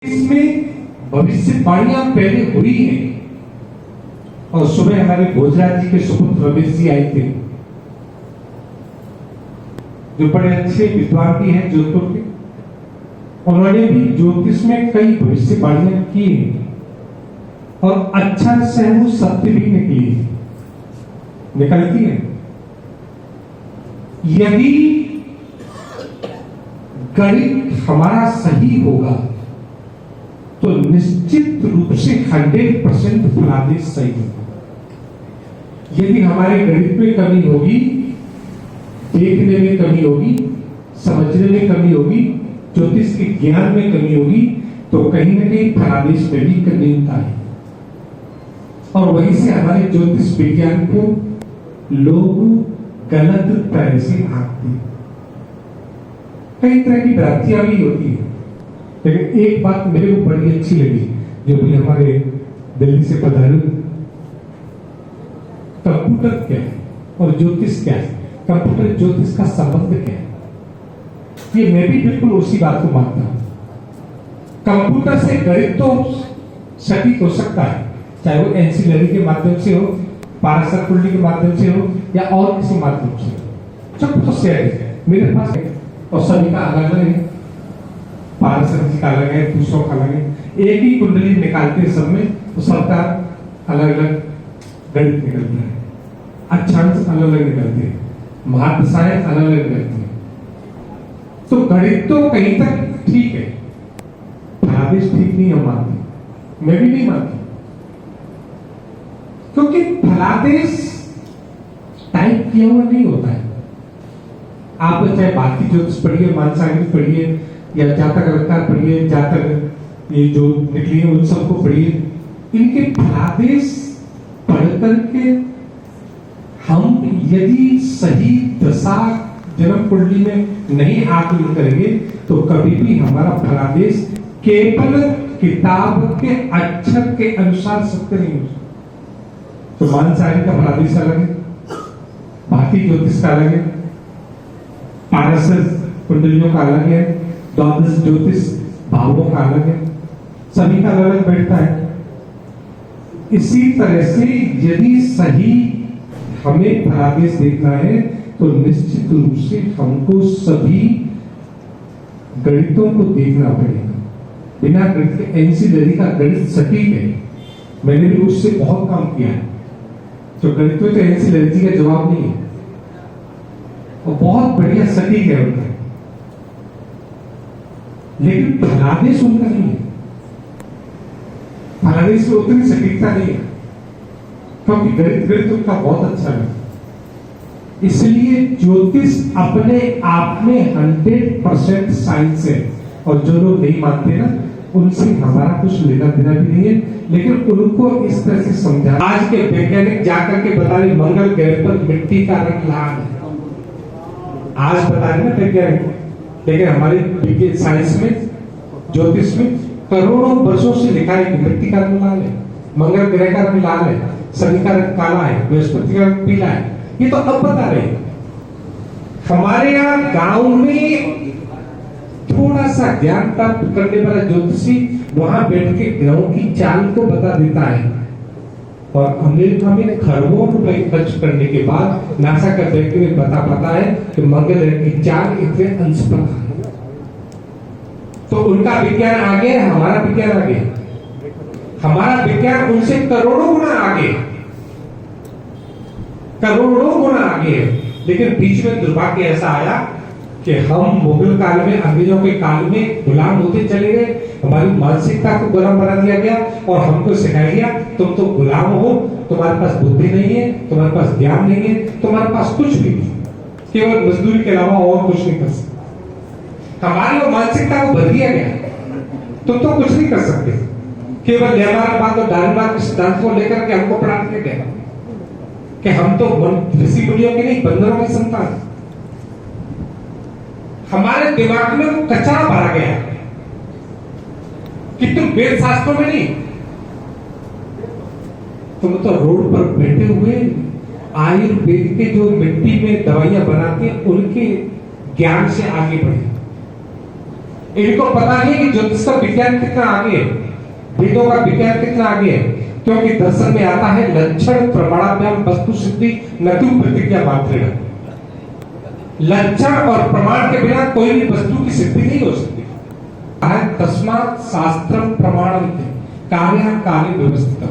इसमें भविष्यवाणियां पहले हुई हैं और सुबह हमारे भोजराज जी के सुपुत्र रमेश जी आए थे, जो बड़े अच्छे विद्वान भी हैं जोधपुर के। उन्होंने भी ज्योतिष में कई भविष्यवाणियां की हैं और अच्छा से वो सत्य भी निकलती है। यदि गणित हमारा सही होगा तो निश्चित रूप से 100% फलादेश सही होगा। यदि हमारे गणित में कमी होगी, देखने में कमी होगी, समझने में कमी होगी, ज्योतिष के ज्ञान में कमी होगी, तो कहीं न कहीं फलादेश में भी कमी होता है। और वहीं से हमारे ज्योतिष विज्ञान को लोग गलत तरह से आंकते हैं। कई तरह की भ्रांतियां भी होती है, लेकिन एक बात मेरे को बड़ी अच्छी लगी, जो भी हमारे दिल्ली से पधारे, कंप्यूटर क्या है और ज्योतिष क्या है, कंप्यूटर ज्योतिष का संबंध क्या है, ये मैं भी बिल्कुल उसी बात को मानता हूं। कंप्यूटर से गणित तो सटीक हो सकता है, चाहे वो एनसीलरी के माध्यम से हो, पारसर कुंडली के माध्यम से हो या और किसी माध्यम से हो, सब तो शेयर है मेरे पास है और सभी का अलग अलग है। पारसर जी का अलग है, दूसरों का अलग है। एक ही कुंडली निकालते हैं सब में, तो सबका अलग अलग गणित निकलता है, अक्षांश अलग अलग निकलते हैं, महादशाएं अलग अलग निकलती हैं। तो गणित तो कहीं तक ठीक है, फलादेश ठीक नहीं हम मानते, मैं भी नहीं मानती, क्योंकि फलादेश टाइप किया हुआ नहीं होता है। आप चाहे भारतीय ज्योतिष पढ़िए, मानसागरी पढ़िए या जातक अलंकार पढ़िए, जातक ये जो निकली है उन सबको पढ़िए, इनके फलादेश पढ़ करके हम यदि सही दशा जन्म कुंडली में नहीं आकलन करेंगे तो कभी भी हमारा फलादेश केवल किताब के अक्षर के अनुसार सत्य नहीं हो सकता। तो मानसागरी का फलादेश अलग है, भारतीय ज्योतिष का अलग है, पारसर कुंडलियों का अलग है, द्वादश ज्योतिष भावों का अलग है, सभी का अलग बैठता है। इसी तरह से यदि सही हमें फलादेश देखना है तो निश्चित रूप से हमको सभी गणितों को देखना पड़ेगा। बिना गणित के एनसीलरी का गणित सटीक है, मैंने भी उससे बहुत काम किया है, तो गणित में तो एनसीलरी का जवाब नहीं है और बहुत बढ़िया सटीक है उनका, लेकिन फलादेश उनका नहीं है। फलादेश में उतनी सटीकता नहीं है, क्योंकि गणित उनका बहुत अच्छा है। इसलिए ज्योतिष अपने आप में 100% साइंस है, और जो लोग नहीं मानते ना, उनसे हमारा कुछ लेना देना भी नहीं है, लेकिन उनको इस तरह से समझा। आज के वैज्ञानिक जाकर के बता रहे मंगल ग्रह पर मिट्टी का रंग लाल है, आज बता रहे ना वैज्ञानिक, लेकिन हमारे साइंस में, ज्योतिष में करोड़ों वर्षों से लिखा है कि मिट्टी का रंग लाल है, मंगल ग्रह का रंग लाल है, शनि का रंग काला है, बृहस्पति का रंग पीला है। ये तो अब बता रहे हैं। हमारे यहाँ गांव में थोड़ा सा ज्ञान प्राप्त करने वाला ज्योतिषी वहां बैठ के ग्रहों की चाल को बता देता है, और अमेरिका में खरबों रुपए खर्च करने के बाद नासा का वैज्ञानिक बता पाता है कि मंगल ग्रह की चाल इतने अंश पर है। तो उनका विज्ञान आगे है, हमारा विज्ञान आगे है। हमारा विज्ञान उनसे करोड़ों गुना आगे है, करोड़ों गुना आगे है। लेकिन बीच में दुर्भाग्य ऐसा आया कि हम मुगल काल में, अंग्रेजों के काल में गुलाम होते चले गए, हमारी मानसिकता को गुलाम बना दिया गया और हमको सिखाया गया तुम तो गुलाम हो, तुम्हारे पास बुद्धि नहीं है, तुम्हारे पास ज्ञान नहीं है, तुम्हारे पास कुछ भी नहीं, केवल मजदूरी के अलावा और कुछ नहीं कर सकते। हमारी वो मानसिकता को बदल दिया गया, तुम तो कुछ नहीं कर सकते, केवल लेबारबाद और डालबाद के सिद्धांत को लेकर के हमको पढ़ा दिया गया कि हम तो ऋषि मुनियों के नहीं, बंदरों की संतान। हमारे दिमाग में वो कचरा भरा गया कि तुम वेद शास्त्रों में नहीं, तुम तो रोड पर बैठे हुए आयुर्वेद के जो मिट्टी में दवाइयां बनाते हैं उनके ज्ञान से आगे बढ़े। इनको पता नहीं कि ज्योतिष का विज्ञान कितना आगे है, वेदों का विज्ञान कितना आगे है। क्योंकि दर्शन में आता है लक्षण प्रमाणाभ्याम वस्तु सिद्धि नतु प्रतिज्ञा मात्रेण। लक्षण और प्रमाण के बिना कोई भी वस्तु की सिद्धि नहीं हो सकती। तस्मात् शास्त्रम प्रमाणम कार्य कार्य व्यवस्थित।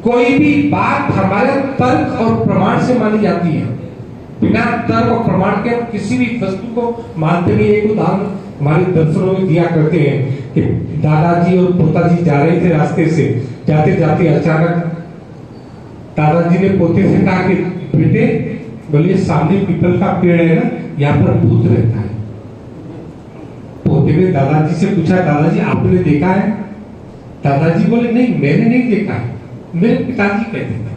कोई भी बात हमारे तर्क और प्रमाण से मानी जाती है। बिना तर्क और प्रमाण के हम किसी भी वस्तु को मानते नहीं। एक उदाहरण हमारे दर्शनों में दिया करते हैं कि दादाजी और पोताजी जा रहे थे रास्ते से, जाते जाते अचानक दादाजी ने पोते से कहा कि बेटे, बोले सामने पीपल का पेड़ है ना, यहाँ पर भूत रहता है। पोते ने दादाजी से पूछा, दादाजी आपने देखा है? दादाजी बोले नहीं, मैंने नहीं देखा है, मेरे पिताजी कहते थे।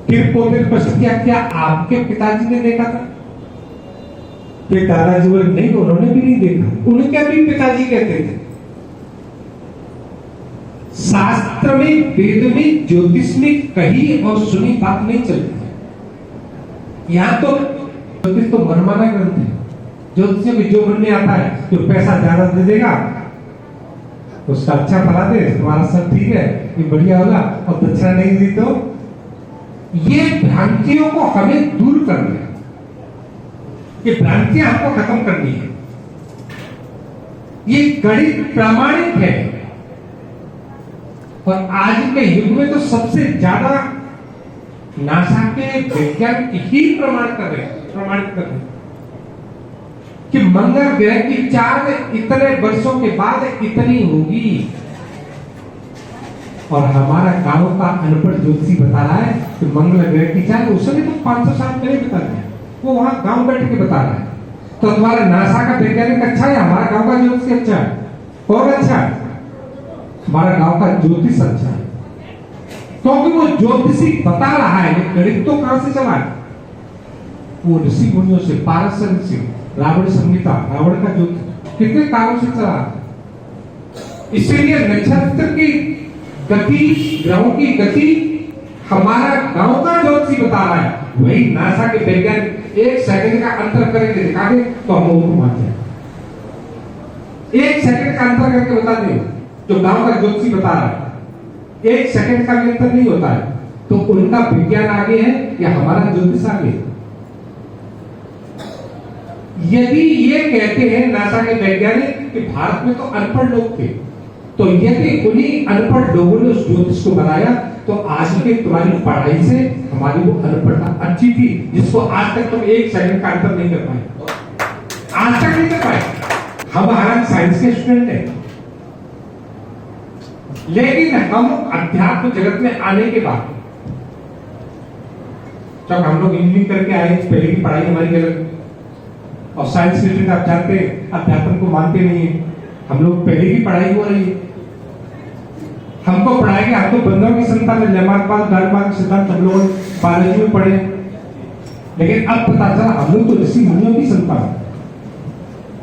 फिर पोते ने प्रश्न किया, क्या आपके पिताजी ने देखा था? फिर दादाजी बोले नहीं, उन्होंने भी नहीं देखा, उनके भी पिताजी कहते थे। शास्त्र में, वेद में, ज्योतिष में कही और सुनी बात नहीं चलती। यहाँ तो ज्योतिष तो मनमाना ग्रंथ है। ज्योतिष में जो मन में आता है, जो पैसा ज्यादा दे देगा उसका अच्छा फला दे, तुम्हारा सब ठीक है, ये बढ़िया होगा, और दक्षिणा नहीं दी तो। ये भ्रांतियों को हमें दूर करना है, ये भ्रांतियां हमको खत्म करनी है। ये गणित प्रामाणिक है और आज के युग में तो सबसे ज्यादा नासा के वैज्ञानिक ही प्रमाणित कर रहे हैं कि मंगल ग्रह की चाल इतने वर्षों के बाद इतनी होगी। और हमारा गांव का अनपढ़ ज्योतिषी बता रहा है कि मंगल ग्रह की चाल उस समय तो 500 साल पहले बता रहे हैं, वो वहां गांव बैठ के बता रहा है। तो तुम्हारा नासा का वैज्ञानिक अच्छा है, हमारा गांव का ज्योतिष अच्छा है? कौन अच्छा है? हमारा गांव का ज्योतिष अच्छा है, क्योंकि वो ज्योतिषी बता रहा है। गणित तो कहां से चला है? वो ऋषि मुनियों से, पारस ऋषि, रावण संहिता, रावण का ज्योतिष कितने कालों से चला। इसीलिए नक्षत्र की गति, ग्रहों की गति हमारा गांव का ज्योतिषी बता रहा है। वही नासा के वैज्ञानिक 1 सेकंड का अंतर करके दिखा दे तो हम उनको मानते हैं। 1 सेकंड का अंतर करके बता दे, जो गांव का ज्योतिषी बता रहा है 1 सेकंड का भी अंतर नहीं होता है, तो उनका विज्ञान आगे है या हमारा ज्योतिष आगे है? यदि ये कहते हैं नासा के वैज्ञानिक कि भारत में तो अनपढ़ लोग थे, तो यदि उन्हीं अनपढ़ लोगों ने उस ज्योतिष को बनाया, तो आज के तुम्हारी पढ़ाई से हमारी वो अनपढ़ता अच्छी थी, जिसको आज तक तुम 1 सेकंड का अंतर नहीं कर पाए। आज तक नहीं कर पाए। हम हालांकि साइंस के स्टूडेंट हैं, लेकिन हम अध्यात्म जगत में आने के बाद, जब हम लोग इंजीनियरिंग करके आए, पहले की पढ़ाई हमारी अलग, और साइंस के स्टूडेंट आप जानते हैं अध्यात्म को मानते नहीं है। हम लोग पहले की पढ़ाई हो रही है, हमको पढ़ाएंगे, हम तो बंदरों की संतान है, लेमार्कवाद, डार्कवाद सिद्धांत हम लोग बायोलॉजी में पढ़े, लेकिन अब पता चला हम लोग तो ऋषि मुनियों की संतान।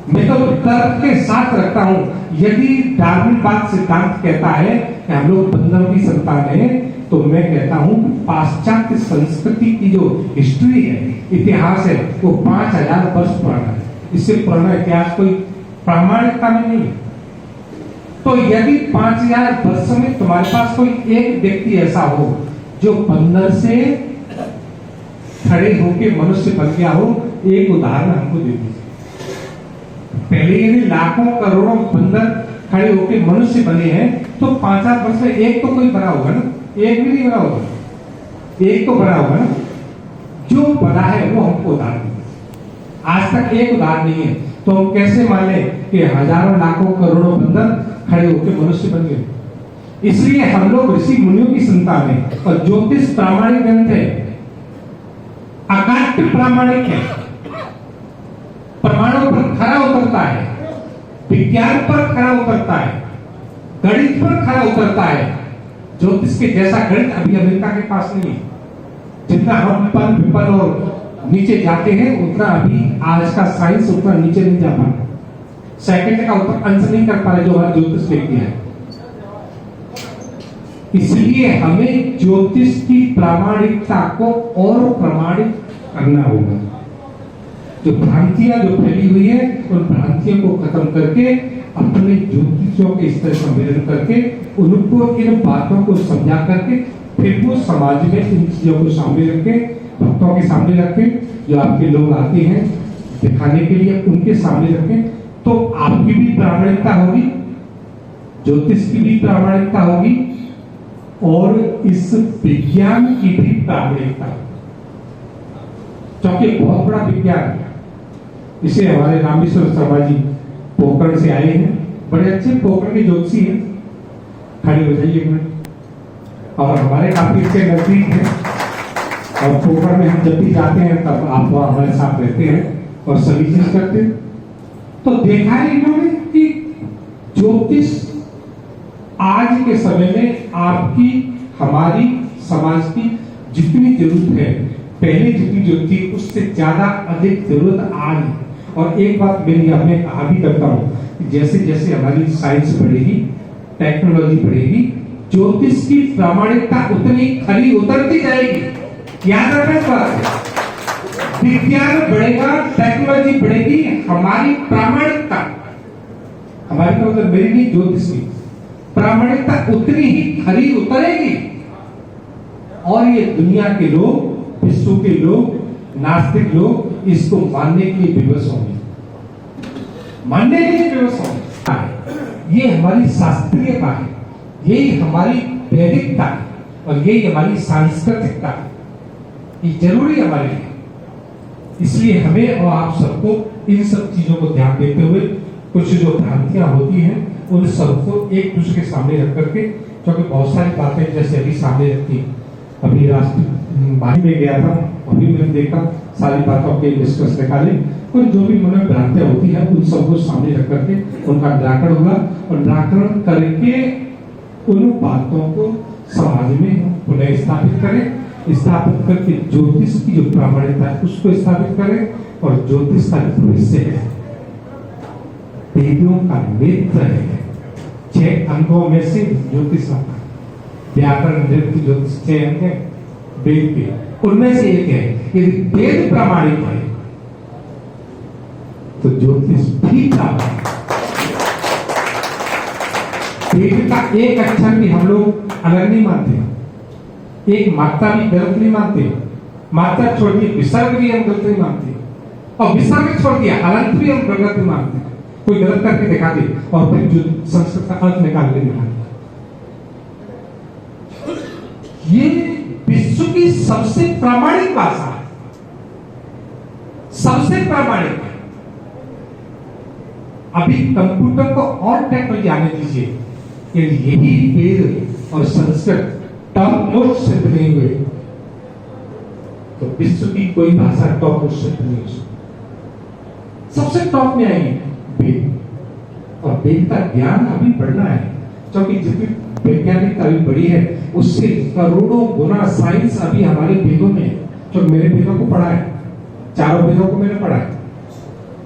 मैं तो तर्क के साथ रखता हूं, यदि डार्विनवाद सिद्धांत कहता है कि हम लोग बंदरों की संतान है, तो मैं कहता हूं पाश्चात्य संस्कृति की जो हिस्ट्री है, इतिहास है, वो 5000 वर्ष पुराना है। इससे पुराना इतिहास कोई प्रामाणिकता में नहीं है। तो यदि 5000 वर्ष में तुम्हारे पास कोई एक व्यक्ति ऐसा हो जो बंदर से खड़े होकर मनुष्य बन गया हो, एक उदाहरण हमको दे दीजिए। पहले यदि लाखों करोड़ों बंदर खड़े होकर मनुष्य बने हैं, तो 5000 वर्ष में एक तो कोई बना होगा ना? एक भी नहीं बना होगा, एक तो बना होगा ना? जो बना है वो हमको उदाहरण दीजिए। आज तक एक उदाहरण नहीं है, तो हम कैसे माने कि हजारों लाखों करोड़ों बंदर खड़े होकर मनुष्य बन गए? इसलिए हम लोग ऋषि मुनियों की संतान है, और ज्योतिष प्रामाणिक ग्रंथ है, अकाट्य प्रामाणिक है, प्रमाणों पर खरा उतरता है, विज्ञान पर खरा उतरता है, गणित पर खरा उतरता है। ज्योतिष के जैसा गणित अभी अमेरिका के पास नहीं है। जितना हम विपल और नीचे जाते हैं, उतना अभी आज का साइंस उतना नीचे नहीं जा पा रहा, सेकंड का ऊपर अंश नहीं कर पा रहे जो हमारा ज्योतिष लिख दिया है। इसलिए हमें ज्योतिष की प्रामाणिकता को और प्रमाणित करना होगा। जो भ्रांतियां जो फैली हुई है उन भ्रांतियों को खत्म करके अपने ज्योतिषों के स्तर सम्मेलन करके उनको इन बातों को समझा करके फिर वो समाज में इन चीजों को सामने रखे, भक्तों के सामने रखे, जो आपके लोग आते हैं दिखाने के लिए उनके सामने रखें, तो आपकी भी प्रामाणिकता होगी, ज्योतिष की भी प्रामाणिकता होगी और इस विज्ञान की भी प्रामाणिकता होगी, क्योंकि बहुत बड़ा विज्ञान है। इसे हमारे रामेश्वर शर्मा जी पोखरण से आए हैं, बड़े अच्छे पोखरण के ज्योतिषी हैं, खड़े हो जाइए एक मिनट। और हमारे काफी अच्छे नजदीक हैं और पोखरण में हम जब भी जाते हैं तब आप हमारे साथ रहते हैं और सभी चीज करते हैं। तो देखा है इन्होंने कि ज्योतिष आज के समय में आपकी हमारी समाज की जितनी जरूरत है, पहले जितनी जरूरत थी उससे ज्यादा अधिक जरूरत आज है। और एक बात मेरी आपने कहा भी करता हूं कि जैसे जैसे हमारी साइंस बढ़ेगी, टेक्नोलॉजी बढ़ेगी, ज्योतिष की प्रामाणिकता उतनी खरी उतरती जाएगी। याद रखना इस बात से, विज्ञान बढ़ेगा, टेक्नोलॉजी बढ़ेगी, हमारी प्रामाणिकता, हमारी तो मतलब मेरी नहीं, ज्योतिष की प्रामाणिकता उतनी ही खरी उतरेगी। और ये दुनिया के लोग, विश्व के लोग, नास्तिक लोग इसको मानने के लिए विवश होंगे, मानने के लिए विवश होंगे। ये हमारी शास्त्रीयता है, यही हमारी वैदिकता है और यही हमारी सांस्कृतिकता है, ये जरूरी हमारे लिए। इसलिए हमें और आप सबको इन सब चीजों को ध्यान देते हुए कुछ जो भ्रांतियां होती हैं उन सबको एक दूसरे के सामने रख करके, क्योंकि बहुत सारी बातें जैसे अभी सामने रखी, अभी राष्ट्रीय में गया था, अभी मैंने देखा सारी बातों के निष्कर्ष निकाले और जो भी मन में भ्रांतियां होती है उन सबको सामने रख करके उनका निराकरण होगा और निराकरण करके उन बातों को समाज में हम पुनः स्थापित करें, स्थापित करके ज्योतिष की जो प्रामाणिकता है उसको स्थापित करें। और ज्योतिष का भविष्य है, वेदों का नेत्र है, 6 अंगों में से ज्योतिष आता है, व्याकरण, नृत्य, ज्योतिष 6 अंग है वेद के, उनमें से एक है। यदि वेद प्रामाणिक है तो ज्योतिष भी प्रामाणिक है। वेद का एक अक्षर भी हम लोग अलग नहीं मानते, एक मात्रा भी गलत नहीं मानते, मात्रा छोड़ दिए विसर्ग भी हम गलत नहीं मानते, और विसर्ग छोड़ दिया अलंत भी हम गलत नहीं मानते। कोई गलत करके दिखा दे और फिर जो संस्कृत का अर्थ निकाल के दिखा दे, ये विश्व की सबसे प्रामाणिक भाषा है, सबसे प्रामाणिक है। अभी कंप्यूटर को और टेक्नोलॉजी आने दीजिए, यही वेद और संस्कृत टॉप मोस्ट सिद्ध नहीं हुए तो विश्व की कोई भाषा टॉप मोस्ट सिद्ध नहीं हो सकती। सबसे टॉप में आएगी वेद, और वेद का ज्ञान अभी बढ़ना है, क्योंकि जितनी वैज्ञानिकता अभी बढ़ी है उससे करोड़ों गुना साइंस अभी हमारे वेदों में है। जो मेरे वेदों को पढ़ा है, चारों वेदों को मैंने पढ़ा है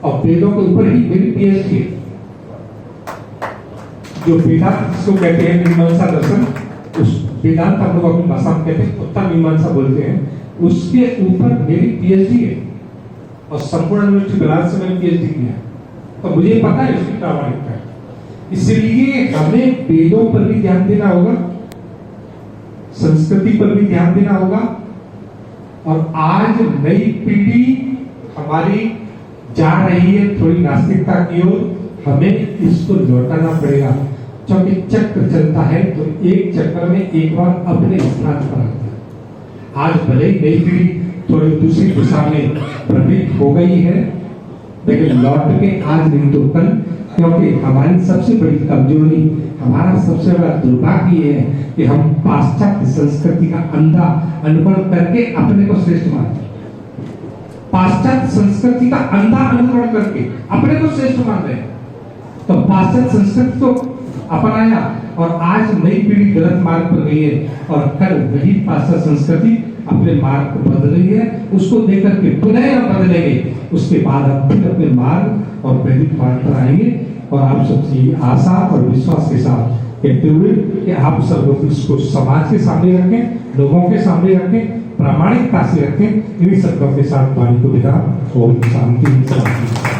और वेदों के ऊपर ही मेरी पीएचडी है। जो वेदांत जिसको कहते हैं मीमांसा दर्शन, उस वेदांत हम लोग अपनी भाषा में कहते हैं उत्तर मीमांसा बोलते हैं, उसके ऊपर मेरी पीएचडी है और संपूर्ण यूनिवर्सिटी बनारस से मैंने पीएचडी किया, तो मुझे पता है उसकी प्रामाणिकता है। इसलिए हमें वेदों पर भी ध्यान देना होगा, संस्कृति पर भी ध्यान देना होगा। और आज नई पीढ़ी हमारी जा रही है थोड़ी नास्तिकता की ओर, हमें इसको लौटाना पड़ेगा, क्योंकि चक्र चलता है तो एक चक्र में एक बार अपने स्थान पर आता है। आज भले ही नई पीढ़ी थोड़ी दूसरी दिशा में प्रवृत्त हो गई है, लेकिन लौट के आज नहीं तो कल, क्योंकि हमारी सबसे बड़ी कमजोरी, हमारा सबसे बड़ा दुर्भाग्य ये है कि हम पाश्चात्य संस्कृति का अंधा अनुकरण करके अपने को श्रेष्ठ मानते हैं। पाश्चात्य संस्कृति का अंधा अनुकरण करके अपने को श्रेष्ठ मान रहे हैं। तो पाश्चात्य संस्कृति को अपनाया और आज नई पीढ़ी गलत मार्ग पर गई है और कल वही पाश्चात्य संस्कृति अपने मार्ग को बदल रही है, उसको देकर के पुनः बदलेंगे, उसके बाद हम फिर अपने मार्ग और वैदिक मार्ग पर आएंगे। और आप सबकी आशा और विश्वास के साथ कहते हुए कि आप सब लोग इसको समाज के सामने रखें, लोगों के सामने रखें, प्रामाणिकता से रखें, इन्हीं शब्दों के साथ वाणी को विदा। ओम शांति शांति।